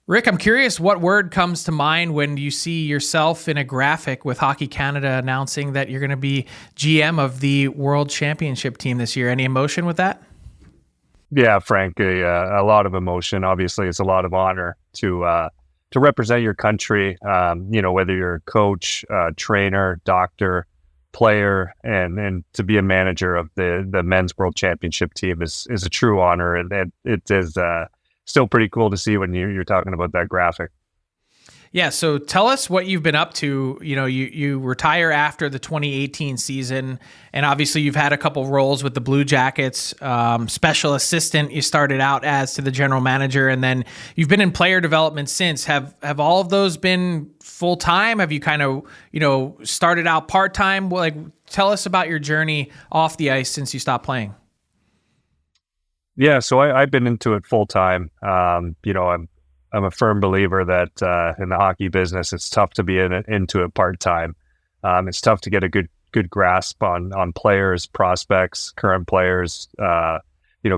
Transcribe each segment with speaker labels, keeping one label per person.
Speaker 1: Rick, I'm curious what word comes to mind when you see yourself in a graphic with Hockey Canada announcing that you're going to be GM of the World Championship team this year. Any emotion with that?
Speaker 2: Yeah, Frank, a lot of emotion. Obviously, it's a lot of honor to represent your country. Whether you're a coach, trainer, doctor, player, and to be a manager of the men's World Championship team is a true honor, and it is still pretty cool to see when you're talking about that graphic.
Speaker 1: Yeah, so tell us what you've been up to. You retire after the 2018 season, and obviously you've had a couple roles with the Blue Jackets. Special assistant you started out as to the general manager, and then you've been in player development since. Have all of those been full time? Have you kind of started out part time? Like, tell us about your journey off the ice since you stopped playing.
Speaker 2: Yeah, so I've been into it full time. I'm a firm believer that in the hockey business, it's tough to be into it part time. It's tough to get a good grasp on players, prospects, current players,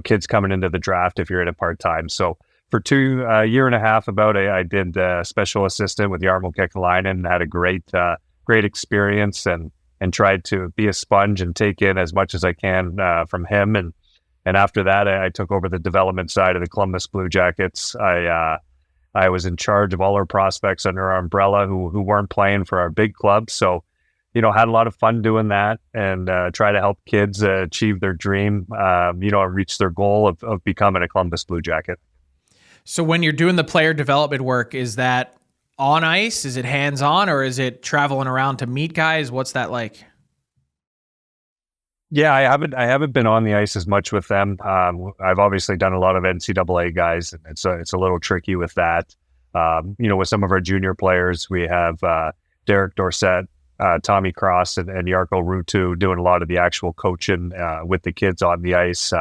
Speaker 2: kids coming into the draft if you're in it part time. So for a year and a half, I did special assistant with Jarmo Kekalainen, had a great experience and tried to be a sponge and take in as much as I can from him. And after that, I took over the development side of the Columbus Blue Jackets. I was in charge of all our prospects under our umbrella who weren't playing for our big clubs. So, had a lot of fun doing that and try to help kids achieve their dream, and reach their goal of becoming a Columbus Blue Jacket.
Speaker 1: So when you're doing the player development work, is that on ice? Is it hands-on, or is it traveling around to meet guys? What's that like?
Speaker 2: Yeah, I haven't been on the ice as much with them. I've obviously done a lot of NCAA guys, and it's a little tricky with that. With some of our junior players, we have Derek Dorsett, Tommy Cross, and Jarkko Ruutu doing a lot of the actual coaching with the kids on the ice.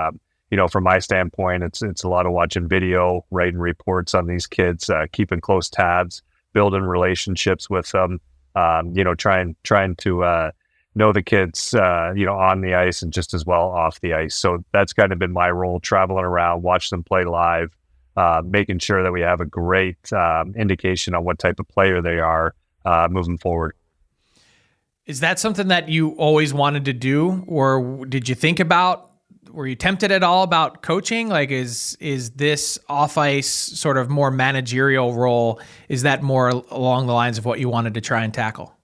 Speaker 2: From my standpoint, it's a lot of watching video, writing reports on these kids, keeping close tabs, building relationships with them. Trying to know the kids, on the ice and just as well off the ice. So that's kind of been my role, traveling around, watch them play live, making sure that we have a great indication on what type of player they are moving forward.
Speaker 1: Is that something that you always wanted to do, or did you think about, were you tempted at all about coaching? Like, is this off ice sort of more managerial role, is that more along the lines of what you wanted to try and tackle?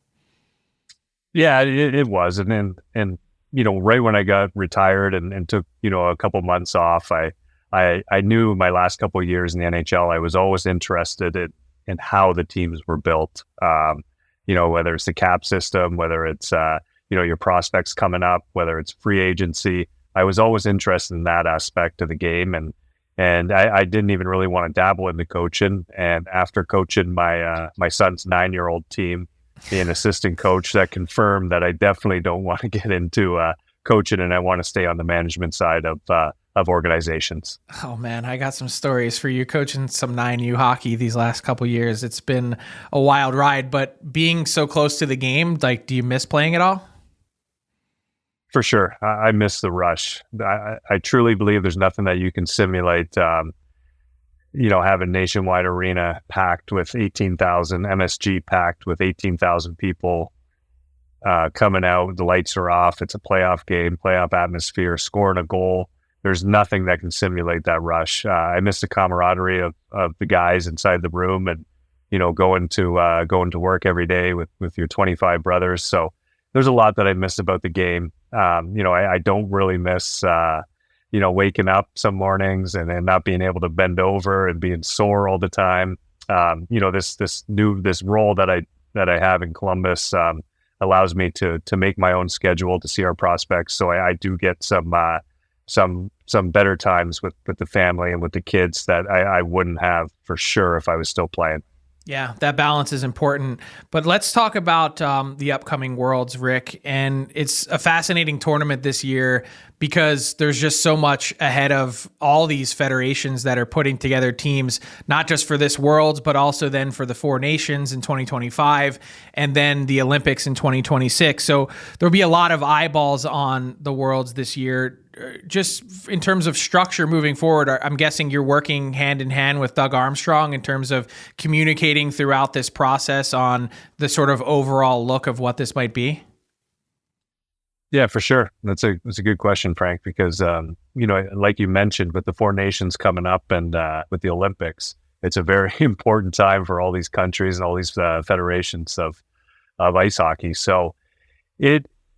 Speaker 2: Yeah, it was. And then, right when I got retired and took, a couple months off, I knew my last couple of years in the NHL, I was always interested in how the teams were built. Whether it's the cap system, whether it's, your prospects coming up, whether it's free agency, I was always interested in that aspect of the game. And I didn't even really want to dabble into coaching. And after coaching my son's 9-year-old team, being an assistant coach, that confirmed that I definitely don't want to get into coaching, and I want to stay on the management side of organizations.
Speaker 1: Oh man, I got some stories for you coaching some 9U hockey these last couple years. It's been a wild ride, but being so close to the game, like, do you miss playing at all?
Speaker 2: For sure. I miss the rush. I truly believe there's nothing that you can simulate have a nationwide arena packed with 18,000, MSG packed with 18,000 people coming out. The lights are off. It's a playoff game, playoff atmosphere, scoring a goal. There's nothing that can simulate that rush. I miss the camaraderie of the guys inside the room and, going to work every day with your 25 brothers. So there's a lot that I miss about the game. I don't really miss waking up some mornings and not being able to bend over and being sore all the time. This role that I have in Columbus allows me to make my own schedule to see our prospects. So I do get some better times with the family and with the kids that I wouldn't have for sure if I was still playing.
Speaker 1: Yeah, that balance is important. But let's talk about the upcoming Worlds, Rick. And it's a fascinating tournament this year because there's just so much ahead of all these federations that are putting together teams, not just for this Worlds, but also then for the Four Nations in 2025 and then the Olympics in 2026. So there'll be a lot of eyeballs on the Worlds this year. just in terms of structure moving forward, I'm guessing you're working hand in hand with Doug Armstrong in terms of communicating throughout this process on the sort of overall look of what this might be?
Speaker 2: Yeah, for sure. That's a good question, Frank, because, like you mentioned, with the Four Nations coming up and with the Olympics, it's a very important time for all these countries and all these federations of ice hockey. So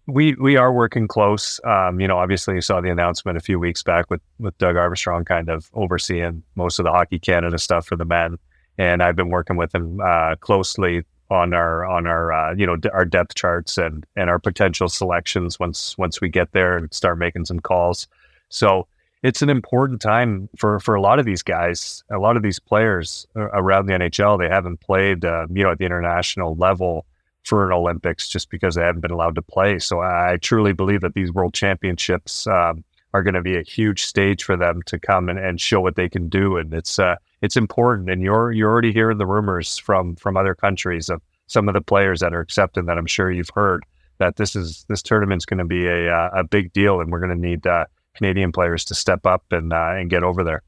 Speaker 2: we are working close. Obviously you saw the announcement a few weeks back with Doug Armstrong kind of overseeing most of the Hockey Canada stuff for the men. And I've been working with him closely on our depth charts and our potential selections once we get there and start making some calls. So it's an important time for a lot of these guys, a lot of these players around the NHL. They haven't played, at the international level for an Olympics just because they haven't been allowed to play. So I truly believe that these World Championships are going to be a huge stage for them to come and show what they can do. And it's important. And you're already hearing the rumors from other countries of some of the players that are accepted that I'm sure you've heard that this tournament's going to be a big deal, and we're going to need Canadian players to step up and get over there.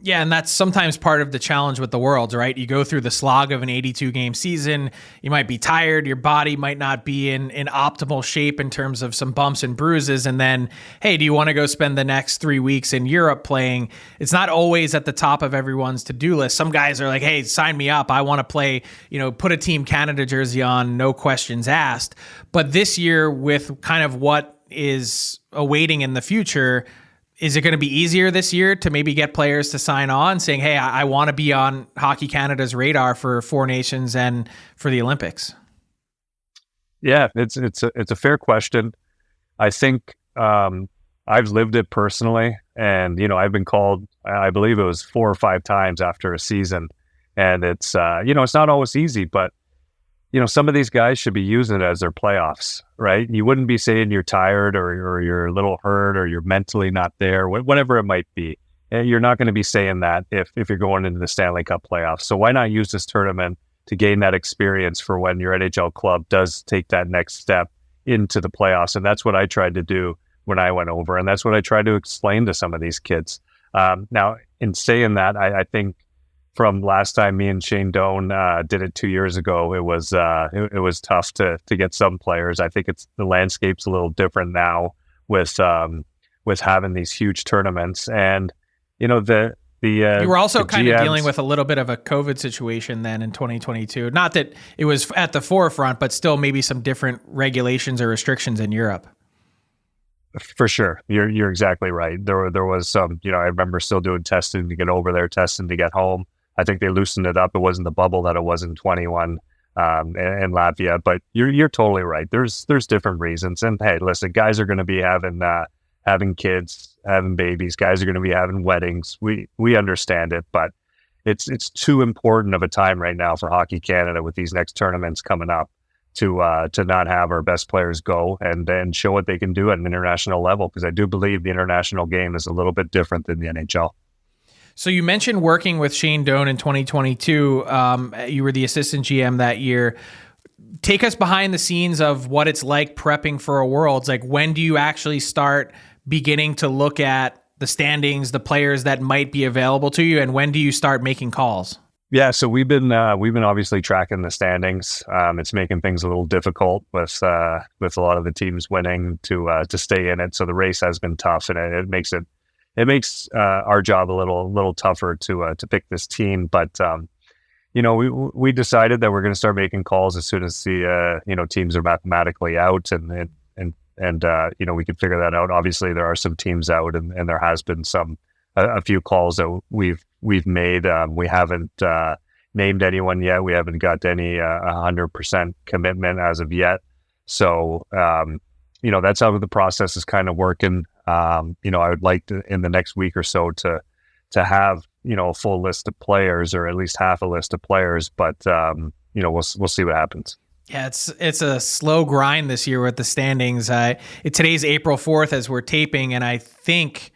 Speaker 1: Yeah, and that's sometimes part of the challenge with the Worlds, right? You go through the slog of an 82-game season. You might be tired. Your body might not be in optimal shape in terms of some bumps and bruises. And then, hey, do you want to go spend the next 3 weeks in Europe playing? It's not always at the top of everyone's to-do list. Some guys are like, hey, sign me up. I want to play, put a Team Canada jersey on, no questions asked. But this year, with kind of what is awaiting in the future, is it going to be easier this year to maybe get players to sign on saying, hey, I want to be on Hockey Canada's radar for Four Nations and for the Olympics?
Speaker 2: Yeah, it's a fair question. I think I've lived it personally, and I've been called, I believe it was 4 or 5 times after a season, and it's it's not always easy, but some of these guys should be using it as their playoffs, right? You wouldn't be saying you're tired or you're a little hurt or you're mentally not there, whatever it might be. You're not going to be saying that if you're going into the Stanley Cup playoffs. So why not use this tournament to gain that experience for when your NHL club does take that next step into the playoffs? And that's what I tried to do when I went over. And that's what I tried to explain to some of these kids. Now, in saying that, I think from last time me and Shane Doan did it 2 years ago, it was tough to get some players. I think the landscape's a little different now with having these huge tournaments, and you were also kind of dealing with a little bit of a COVID situation then in 2022. Not that it was at the forefront, but still maybe some different regulations or restrictions in Europe. For sure, you're exactly right. There was some. I remember still doing testing to get over there, testing to get home. I think they loosened it up. It wasn't the bubble that it was in 21 in Latvia, but you're totally right. There's different reasons. And hey, listen, guys are going to be having kids, having babies. Guys are going to be having weddings. We understand it, but it's too important of a time right now for Hockey Canada with these next tournaments coming up to not have our best players go and then show what they can do at an international level, because I do believe the international game is a little bit different than the NHL.
Speaker 1: So you mentioned working with Shane Doan in 2022. You were the assistant GM that year. Take us behind the scenes of what it's like prepping for a Worlds. Like, when do you actually start beginning to look at the standings, the players that might be available to you, and when do you start making calls?
Speaker 2: Yeah, so we've been obviously tracking the standings. It's making things a little difficult with a lot of the teams winning to stay in it. So the race has been tough, and it makes our job a little tougher to pick this team. But we decided that we're going to start making calls as soon as the teams are mathematically out, and we can figure that out. Obviously, there are some teams out, and there has been a few calls that we've made. We haven't named anyone yet. We haven't got any 100% commitment as of yet. So that's how the process is kind of working. I would like to, in the next week or so, to have a full list of players, or at least half a list of players. But we'll see what happens.
Speaker 1: Yeah, it's a slow grind this year with the standings. Today's April 4th as we're taping, and I think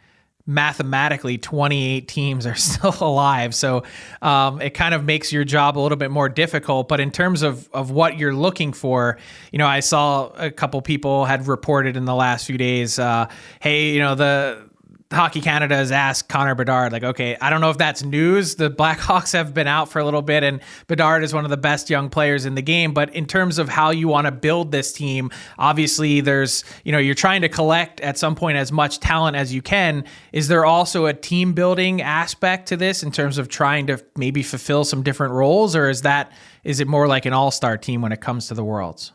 Speaker 1: mathematically 28 teams are still alive. So it kind of makes your job a little bit more difficult. But in terms of what you're looking for, I saw a couple people had reported in the last few days, hey, the Hockey Canada has asked Connor Bedard, like, okay, I don't know if that's news. The Blackhawks have been out for a little bit, and Bedard is one of the best young players in the game. But in terms of how you want to build this team, obviously there's, you're trying to collect at some point as much talent as you can. Is there also a team building aspect to this in terms of trying to maybe fulfill some different roles, or is it more like an all-star team when it comes to the Worlds?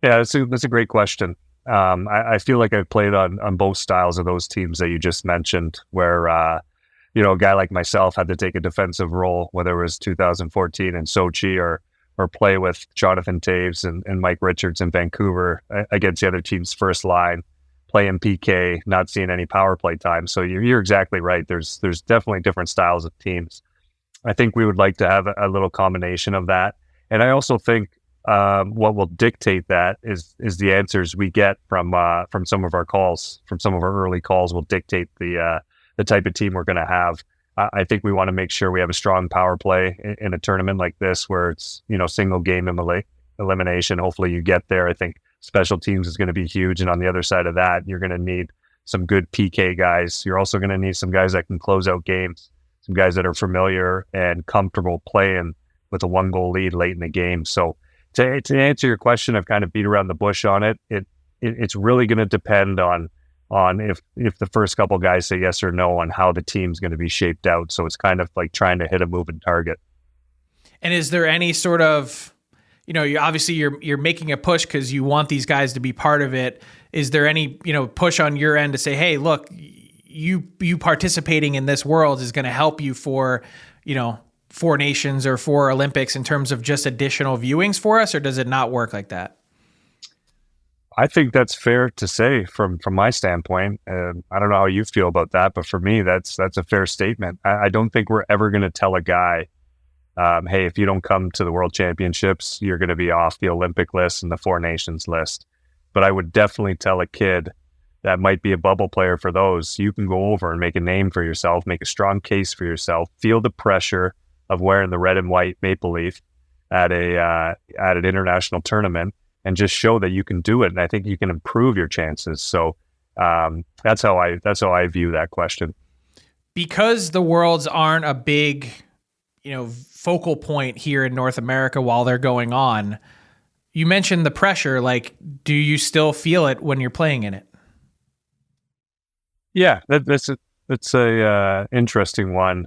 Speaker 2: Yeah, that's a great question. I feel like I've played on both styles of those teams that you just mentioned, where a guy like myself had to take a defensive role, whether it was 2014 in Sochi or play with Jonathan Toews and Mike Richards in Vancouver against the other team's first line, playing PK, not seeing any power play time. So you're exactly right. There's definitely different styles of teams. I think we would like to have a little combination of that, and I also think what will dictate that is the answers we get from some of our calls, from some of our early calls, will dictate the type of team we're going to have. I think we want to make sure we have a strong power play in a tournament like this, where it's single game elimination. Hopefully you get there. I think special teams is going to be huge, and on the other side of that, you're going to need some good PK guys. You're also going to need some guys that can close out games, some guys that are familiar and comfortable playing with a 1-goal lead late in the game. So to answer your question, I've kind of beat around the bush on it. It's really going to depend on if the first couple guys say yes or no on how the team's going to be shaped out. So it's kind of like trying to hit a moving target.
Speaker 1: And is there any sort of, you're making a push because you want these guys to be part of it. Is there any, push on your end to say, hey, look, you participating in this World is going to help you for, 4 Nations or 4 Olympics in terms of just additional viewings for us, or does it not work like that?
Speaker 2: I think that's fair to say from my standpoint. I don't know how you feel about that, but for me, that's a fair statement. I don't think we're ever going to tell a guy, hey, if you don't come to the World Championships, you're going to be off the Olympic list and the 4 Nations list. But I would definitely tell a kid that might be a bubble player for those, you can go over and make a name for yourself, make a strong case for yourself, feel the pressure of wearing the red and white maple leaf at an international tournament, and just show that you can do it. And I think you can improve your chances. So that's how I view that question.
Speaker 1: Because the Worlds aren't a big, focal point here in North America while they're going on, you mentioned the pressure. Like, do you still feel it when you're playing in it?
Speaker 2: Yeah, that's a interesting one.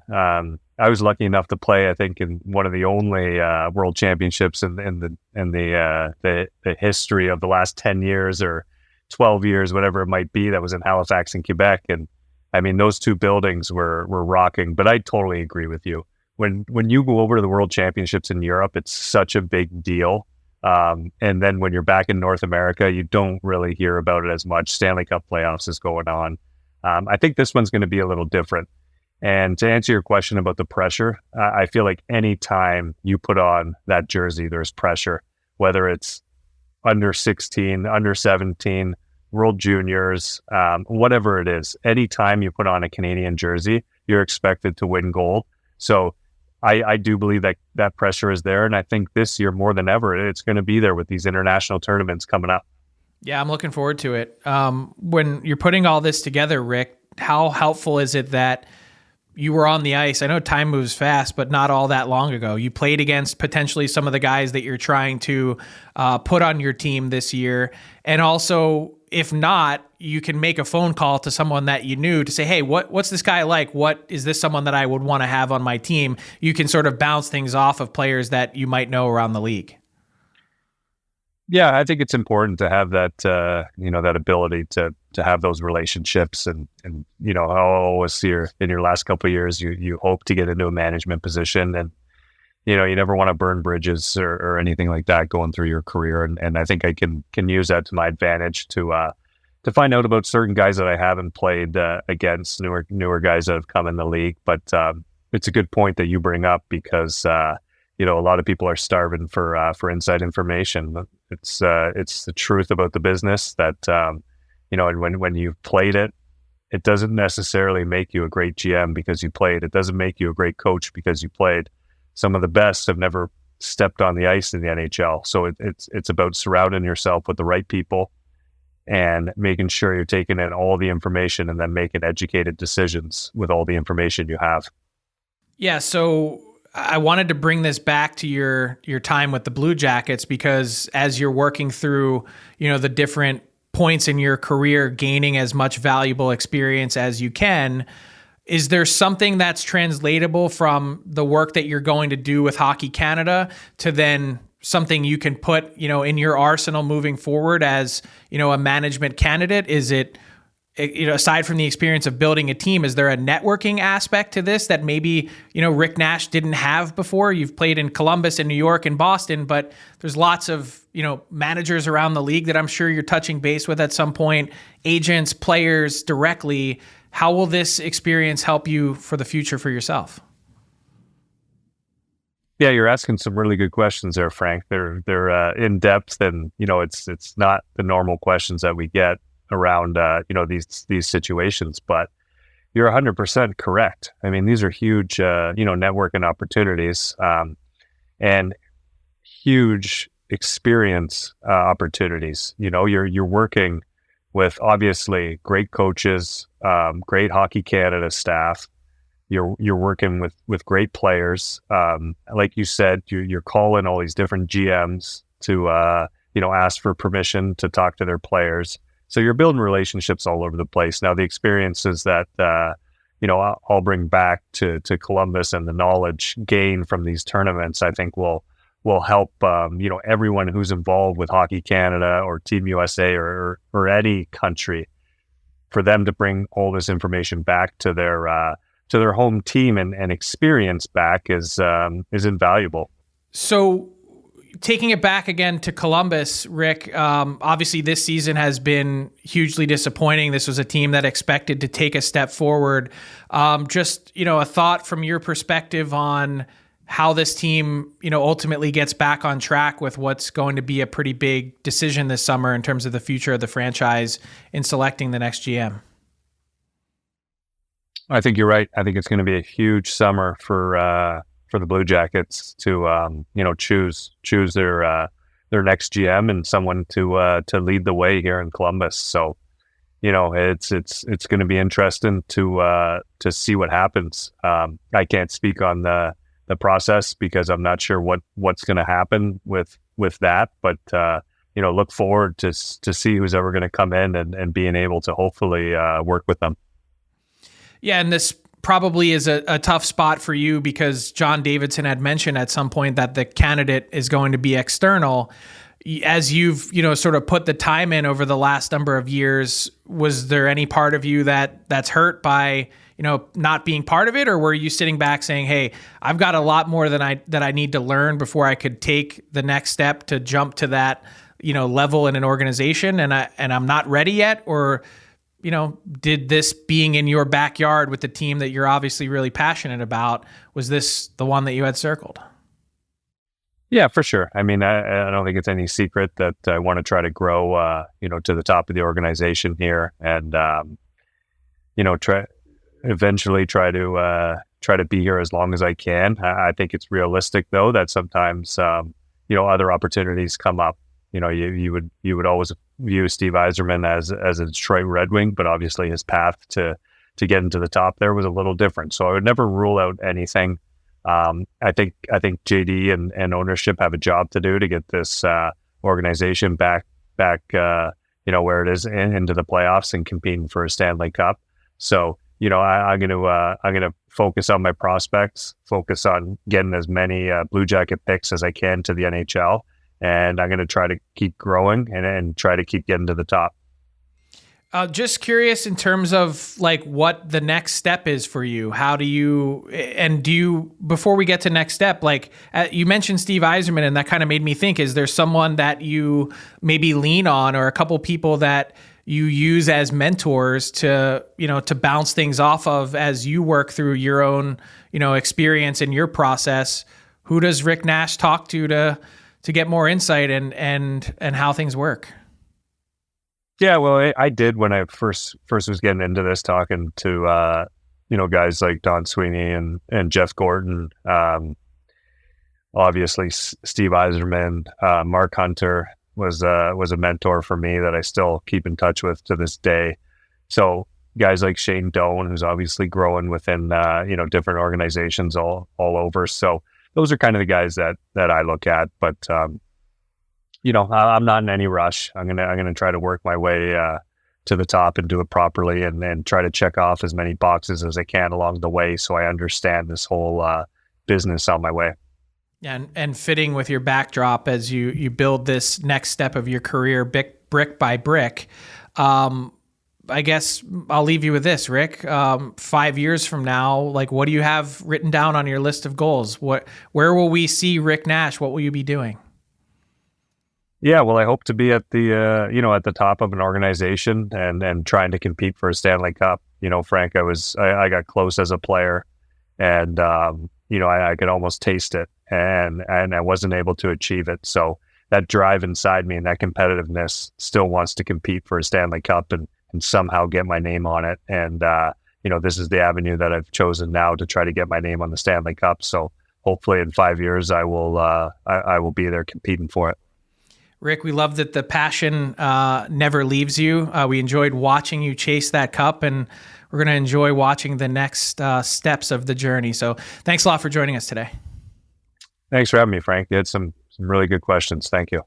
Speaker 2: I was lucky enough to play, I think, in one of the only World Championships in the history of the last 10 years or 12 years, whatever it might be, that was in Halifax and Quebec. And I mean, those two buildings were rocking. But I totally agree with you. When you go over to the World Championships in Europe, it's such a big deal. And then when you're back in North America, you don't really hear about it as much. Stanley Cup playoffs is going on. I think this one's going to be a little different. And to answer your question about the pressure, I feel like any time you put on that jersey, there's pressure, whether it's under 16, under 17, World Juniors, whatever it is. Any time you put on a Canadian jersey, you're expected to win gold. So I do believe that pressure is there. And I think this year more than ever, it's going to be there with these international tournaments coming up.
Speaker 1: Yeah, I'm looking forward to it. When you're putting all this together, Rick, how helpful is it that you were on the ice? I know time moves fast, but not all that long ago. You played against potentially some of the guys that you're trying to put on your team this year. And also, if not, you can make a phone call to someone that you knew to say, hey, what's this guy like? What is this someone that I would want to have on my team? You can sort of bounce things off of players that you might know around the league.
Speaker 2: Yeah, I think it's important to have that, that ability to have those relationships, and I always see in your last couple of years, you hope to get into a management position, and you never want to burn bridges or anything like that going through your career, and I think I can use that to my advantage to find out about certain guys that I haven't played against, newer guys that have come in the league. But it's a good point that you bring up, because a lot of people are starving for inside information. It's the truth about the business that, when you've played it it doesn't necessarily make you a great GM because you played. It doesn't make you a great coach because you played. Some of the best have never stepped on the ice in the NHL. So it's about surrounding yourself with the right people and making sure you're taking in all the information and then making educated decisions with all the information you have.
Speaker 1: Yeah, so I wanted to bring this back to your time with the Blue Jackets, because as you're working through, the different points in your career, gaining as much valuable experience as you can, is there something that's translatable from the work that you're going to do with Hockey Canada to then something you can put, in your arsenal moving forward as, a management candidate? Is it, aside from the experience of building a team, is there a networking aspect to this that maybe, Rick Nash didn't have before? You've played in Columbus and New York and Boston, but there's lots of, managers around the league that I'm sure you're touching base with at some point, agents, players directly. How will this experience help you for the future for yourself?
Speaker 2: Yeah, you're asking some really good questions there, Frank. They're in depth, and it's not the normal questions that we get around these situations. But you're 100% correct. I mean, these are huge networking opportunities and huge experience opportunities. You're working with obviously great coaches, great Hockey Canada staff. You're working with great players. Like you said, you're calling all these different GMs to ask for permission to talk to their players. So you're building relationships all over the place. Now the experiences that I'll bring back to Columbus and the knowledge gained from these tournaments, I think will help everyone who's involved with Hockey Canada or Team USA or any country, for them to bring all this information back to their home team and experience back is invaluable.
Speaker 1: So taking it back again to Columbus, Rick, obviously this season has been hugely disappointing. This was a team that expected to take a step forward. Just, a thought from your perspective on how this team, ultimately gets back on track with what's going to be a pretty big decision this summer in terms of the future of the franchise in selecting the next GM.
Speaker 2: I think you're right. I think it's going to be a huge summer for the Blue Jackets to choose their next GM and someone to lead the way here in Columbus. So, it's going to be interesting to see what happens. I can't speak on the process because I'm not sure what's going to happen with that, but look forward to see who's ever going to come in and being able to hopefully work with them.
Speaker 1: Yeah, and this probably is a tough spot for you because John Davidson had mentioned at some point that the candidate is going to be external. As you've, sort of put the time in over the last number of years, was there any part of you that's hurt by, not being part of it? Or were you sitting back saying, hey, I've got a lot more that I need to learn before I could take the next step to jump to that, level in an organization, and I'm not ready yet? Or, did this being in your backyard with the team that you're obviously really passionate about, was this the one that you had circled?
Speaker 2: Yeah, for sure. I mean, I don't think it's any secret that I want to try to grow, to the top of the organization here, and eventually try to be here as long as I can. I think it's realistic though that sometimes other opportunities come up. You would always view Steve Yzerman as a Detroit Red Wing, but obviously his path to get into the top there was a little different. So I would never rule out anything. I think JD and ownership have a job to do to get this organization back where it is into the playoffs and competing for a Stanley Cup. So I'm gonna focus on my prospects, focus on getting as many Blue Jacket picks as I can to the NHL, and I'm gonna try to keep growing and try to keep getting to the top.
Speaker 1: Just curious in terms of like what the next step is for you. How do you, before we get to next step, like you mentioned Steve Yzerman, and that kind of made me think, is there someone that you maybe lean on, or a couple people that you use as mentors to bounce things off of as you work through your own, experience and your process? Who does Rick Nash talk to get more insight and how things work?
Speaker 2: Yeah, well, I did when I first was getting into this, talking to guys like Don Sweeney and Jeff Gordon, obviously Steve Eiserman, Mark Hunter was a mentor for me that I still keep in touch with to this day. So guys like Shane Doan, who's obviously growing within different organizations all over. So those are kind of the guys that I look at. But I'm not in any rush. I'm gonna try to work my way to the top and do it properly, and then try to check off as many boxes as I can along the way, so I understand this whole business on my way.
Speaker 1: Yeah, and fitting with your backdrop as you build this next step of your career, brick by brick. I guess I'll leave you with this, Rick. 5 years from now, like, what do you have written down on your list of goals? Where will we see Rick Nash? What will you be doing?
Speaker 2: Yeah, well, I hope to be at the at the top of an organization and trying to compete for a Stanley Cup. Frank, I got close as a player, and I could almost taste it, and I wasn't able to achieve it. So that drive inside me and that competitiveness still wants to compete for a Stanley Cup and somehow get my name on it. And this is the avenue that I've chosen now to try to get my name on the Stanley Cup. So hopefully in 5 years I will be there competing for it.
Speaker 1: Rick, we love that the passion never leaves you. We enjoyed watching you chase that cup, and we're going to enjoy watching the next steps of the journey. So thanks a lot for joining us today. Thanks
Speaker 2: for having me, Frank. You had some really good questions. Thank you.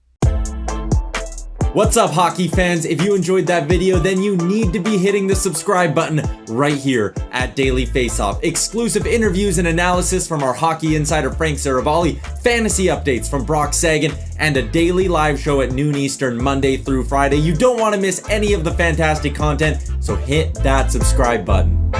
Speaker 3: What's up, hockey fans? If you enjoyed that video, then you need to be hitting the subscribe button right here at Daily Faceoff. Exclusive interviews and analysis from our hockey insider Frank Seravalli, fantasy updates from Brock Sagan, and a daily live show at noon Eastern, Monday through Friday. You don't want to miss any of the fantastic content, so hit that subscribe button.